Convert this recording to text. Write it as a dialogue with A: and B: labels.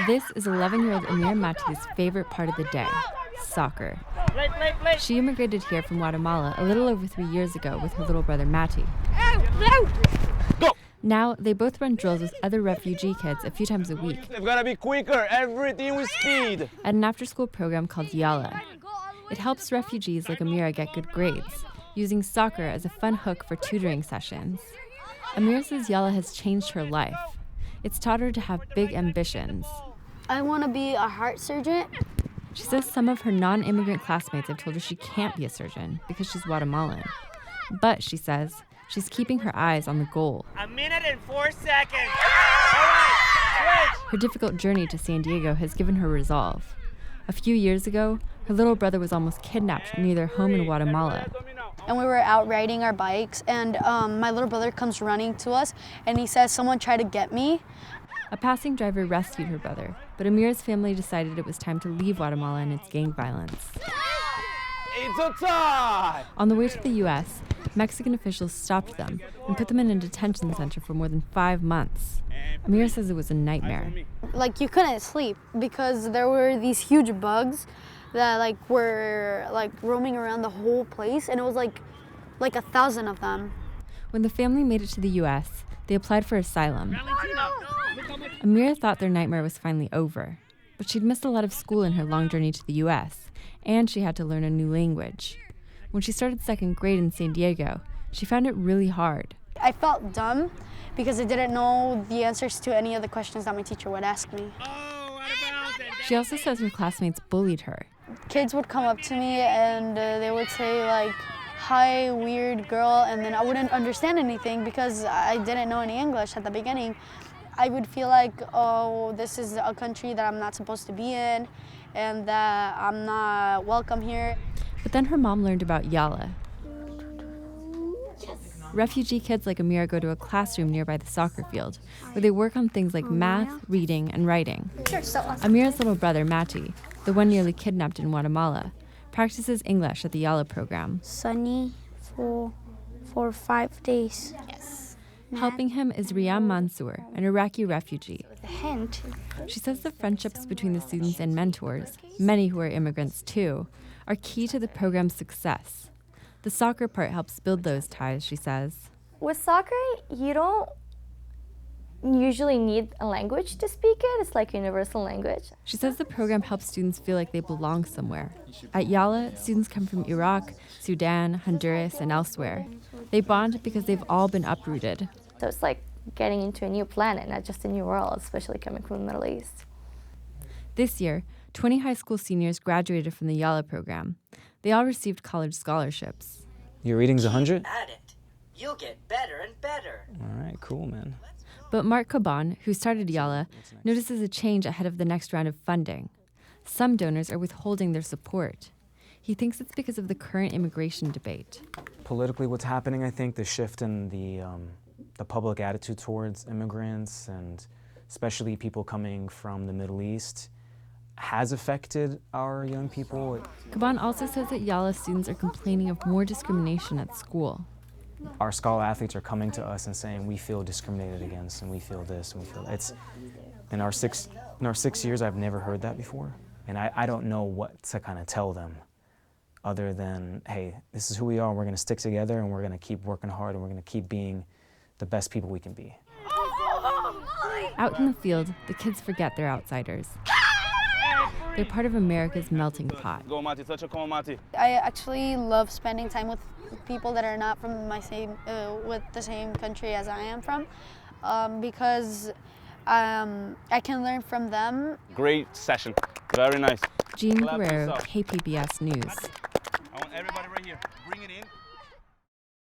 A: This is 11-year-old Amira Mati's favorite part of the day, soccer. She immigrated here from Guatemala a little over 3 years ago with her little brother Mati.
B: Go!
A: Now, they both run drills with other refugee kids a few times a week.
B: They've got to be quicker, everything with speed.
A: At an after-school program called Yala. It helps refugees like Amira get good grades, using soccer as a fun hook for tutoring sessions. Amira says Yala has changed her life. It's taught her to have big ambitions.
C: I want to be a heart surgeon.
A: She says some of her non-immigrant classmates have told her she can't be a surgeon because she's Guatemalan. But, she says, she's keeping her eyes on the goal.
D: 1 minute and 4 seconds. All right, switch.
A: Her difficult journey to San Diego has given her resolve. A few years ago, her little brother was almost kidnapped near their home in Guatemala.
C: And we were out riding our bikes, and my little brother comes running to us, and he says, "Someone tried to get me."
A: A passing driver rescued her brother, but Amira's family decided it was time to leave Guatemala and its gang violence.
B: It's a tie!
A: On the way to the U.S., Mexican officials stopped them and put them in a detention center for more than 5 months. Amira says it was a nightmare.
C: Like, you couldn't sleep because there were these huge bugs that were roaming around the whole place, and it was like 1,000 of them.
A: When the family made it to the U.S., they applied for asylum. Amira thought their nightmare was finally over, but she'd missed a lot of school in her long journey to the U.S., and she had to learn a new language. When she started second grade in San Diego, she found it really hard.
C: I felt dumb because I didn't know the answers to any of the questions that my teacher would ask me.
A: She also says her classmates bullied her.
C: Kids would come up to me and they would say, like, "Hi, weird girl," and then I wouldn't understand anything because I didn't know any English at the beginning. I would feel like, oh, this is a country that I'm not supposed to be in and that I'm not welcome here.
A: But then her mom learned about Yala. Refugee kids like Amira go to a classroom nearby the soccer field, where they work on things like math, reading, and writing. Amira's little brother, Mati, the one nearly kidnapped in Guatemala, practices English at the Yala program.
C: Sunny for 5 days. Yes.
A: Helping him is Riyam Mansour, an Iraqi refugee.
C: With a hint.
A: She says the friendships between the students and mentors, many who are immigrants too, are key to the program's success. The soccer part helps build those ties, she says.
E: With soccer, you don't usually need a language to speak it. It's like universal language.
A: She says the program helps students feel like they belong somewhere. At Yala, students come from Iraq, Sudan, Honduras, and elsewhere. They bond because they've all been uprooted.
E: So it's like getting into a new planet, not just a new world, especially coming from the Middle East.
A: This year, 20 high school seniors graduated from the Yala program. They all received college scholarships.
F: Your reading's 100?
D: At it. You'll get better and better.
F: All right, cool, man.
A: But Mark Cajon, who started Yala, notices a change ahead of the next round of funding. Some donors are withholding their support. He thinks it's because of the current immigration debate.
F: Politically, what's happening, I think, the shift in the public attitude towards immigrants, and especially people coming from the Middle East, has affected our young people.
A: Cajon also says that Yala students are complaining of more discrimination at school.
F: Our scholar athletes are coming to us and saying, we feel discriminated against, and we feel this, and we feel that. It's, in our 6 years, I've never heard that before. And I don't know what to kind of tell them other than, hey, this is who we are, and we're going to stick together, and we're going to keep working hard, and we're going to keep being the best people we can be.
A: Out in the field, the kids forget they're outsiders. They're part of America's melting pot.
B: Go, Mati, touch a cone, Mati.
C: I actually love spending time with people that are not from my same, with the same country as I am from, because I can learn from them.
B: Great session. Very nice.
A: Jean Guerrero, KPBS News.
B: I want everybody right here. Bring it in.